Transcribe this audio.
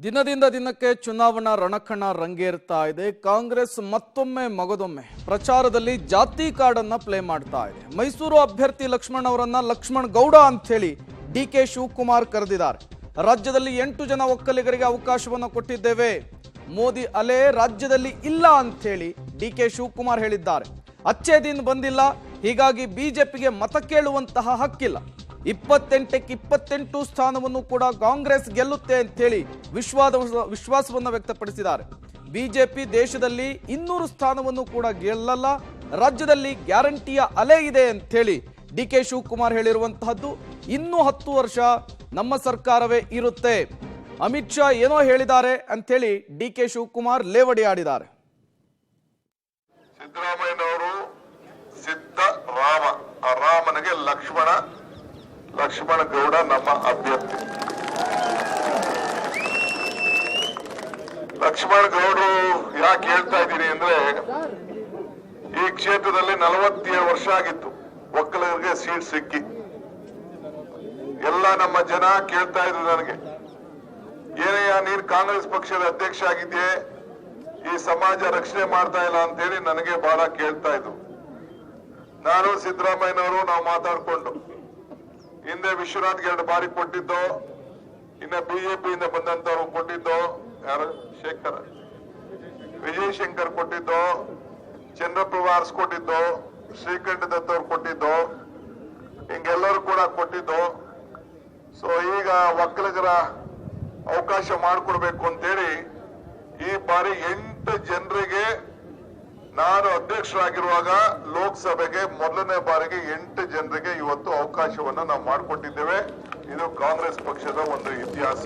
ದಿನದಿಂದ ದಿನಕ್ಕೆ ಚುನಾವಣಾ ರಣಕಣ ರಂಗೇರ್ತಾ ಇದೆ. ಕಾಂಗ್ರೆಸ್ ಮತ್ತೊಮ್ಮೆ ಮಗದೊಮ್ಮೆ ಪ್ರಚಾರದಲ್ಲಿ ಜಾತಿ ಕಾರ್ಡ್ ಅನ್ನ ಪ್ಲೇ ಮಾಡ್ತಾ ಇದೆ. ಮೈಸೂರು ಅಭ್ಯರ್ಥಿ ಲಕ್ಷ್ಮಣ್ ಅವರನ್ನ ಲಕ್ಷ್ಮಣ್ ಗೌಡ ಅಂತ ಹೇಳಿ ಡಿಕೆ ಶಿವಕುಮಾರ್ ಕರೆದಿದ್ದಾರೆ. ರಾಜ್ಯದಲ್ಲಿ 8 ಜನ ಒಕ್ಕಲಿಗರಿಗೆ ಅವಕಾಶವನ್ನು ಕೊಟ್ಟಿದ್ದೇವೆ, ಮೋದಿ ಅಲೆ ರಾಜ್ಯದಲ್ಲಿ ಇಲ್ಲ ಅಂತ ಹೇಳಿ ಡಿಕೆ ಶಿವಕುಮಾರ್ ಹೇಳಿದ್ದಾರೆ. ಅಚ್ಚೇ ದಿನ ಬಂದಿಲ್ಲ, ಹೀಗಾಗಿ ಬಿಜೆಪಿಗೆ ಮತ ಕೇಳುವಂತಹ ಹಕ್ಕಿಲ್ಲ. 28ಕ್ಕೆ 28 ಸ್ಥಾನವನ್ನು ಕೂಡ ಕಾಂಗ್ರೆಸ್ ಗೆಲ್ಲುತ್ತೆ ಅಂತ ಹೇಳಿ ವಿಶ್ವಾಸವನ್ನು ವ್ಯಕ್ತಪಡಿಸಿದ್ದಾರೆ. ಬಿಜೆಪಿ ದೇಶದಲ್ಲಿ 200 ಸ್ಥಾನವನ್ನು ಕೂಡ ಗೆಲ್ಲಲ್ಲ, ರಾಜ್ಯದಲ್ಲಿ ಗ್ಯಾರಂಟಿಯ ಅಲೆ ಇದೆ ಅಂತ ಹೇಳಿ ಡಿಕೆ ಶಿವಕುಮಾರ್ ಹೇಳಿರುವಂತಹದ್ದು. ಇನ್ನೂ 10 ವರ್ಷ ನಮ್ಮ ಸರ್ಕಾರವೇ ಇರುತ್ತೆ. ಅಮಿತ್ ಶಾ ಏನೋ ಹೇಳಿದ್ದಾರೆ ಅಂತ ಹೇಳಿ ಡಿಕೆ ಶಿವಕುಮಾರ್ ಲೇವಡಿ ಆಡಿದ್ದಾರೆ. ಸಿದ್ದರಾಮಯ್ಯನವರು ಸಿದ್ಧ ರಾಮ, ಆ ರಾಮನಿಗೆ ಲಕ್ಷ್ಮಣ ಗೌಡ ನಮ್ಮ ಅಭ್ಯರ್ಥಿ. ಲಕ್ಷ್ಮಣ ಗೌಡರು ಯಾಕೆ ಹೇಳ್ತಾ ಇದ್ದೀನಿ ಅಂದ್ರೆ, ಈ ಕ್ಷೇತ್ರದಲ್ಲಿ 47 ವರ್ಷ ಆಗಿತ್ತು ಒಕ್ಕಲಿಗರಿಗೆ ಸೀಟ್ ಸಿಕ್ಕಿ. ಎಲ್ಲ ನಮ್ಮ ಜನ ಕೇಳ್ತಾ ಇದ್ರು ನನಗೆ, ಏನಯ್ಯ ನೀನ್ ಕಾಂಗ್ರೆಸ್ ಪಕ್ಷದ ಅಧ್ಯಕ್ಷ ಆಗಿದ್ಯೆ, ಈ ಸಮಾಜ ರಕ್ಷಣೆ ಮಾಡ್ತಾ ಇಲ್ಲ ಅಂತೇಳಿ ನನಗೆ ಬಹಳ ಕೇಳ್ತಾ ಇದ್ರು. ನಾನು ಸಿದ್ದರಾಮಯ್ಯನವರು ನಾವು ಮಾತಾಡ್ಕೊಂಡು ಹಿಂದೆ ವಿಶ್ವನಾಥ್ 2 ಬಾರಿ ಕೊಟ್ಟಿದ್ದು, ಇನ್ನ ಬಿಜೆಪಿಯಿಂದ ಬಂದಂತವ್ರು ಕೊಟ್ಟಿದ್ದು, ಯಾರು ವಿಜಯ್ ಶಂಕರ್ ಕೊಟ್ಟಿದ್ದು, ಚಂದ್ರಪ್ರಭಾ ಕೊಟ್ಟಿದ್ದು, ಶ್ರೀಕಂಠ ದತ್ ಅವ್ರು ಕೊಟ್ಟಿದ್ದು, ಹಿಂಗೆಲ್ಲರೂ ಕೂಡ ಕೊಟ್ಟಿದ್ದು. ಸೊ ಈಗ ಒಕ್ಕಲಿಗರ ಅವಕಾಶ ಮಾಡಿಕೊಡ್ಬೇಕು ಅಂತೇಳಿ ಈ ಬಾರಿ 8 ಜನರಿಗೆ ನಾನು ಅಧ್ಯಕ್ಷರಾಗಿರುವಾಗ ಲೋಕಸಭೆಗೆ ಮೊದಲನೇ ಬಾರಿಗೆ 8 ಜನರಿಗೆ ಇವತ್ತು ಅವಕಾಶವನ್ನ ನಾವು ಮಾಡಿಕೊಟ್ಟಿದ್ದೇವೆ. ಇದು ಕಾಂಗ್ರೆಸ್ ಪಕ್ಷದ ಒಂದು ಇತಿಹಾಸ.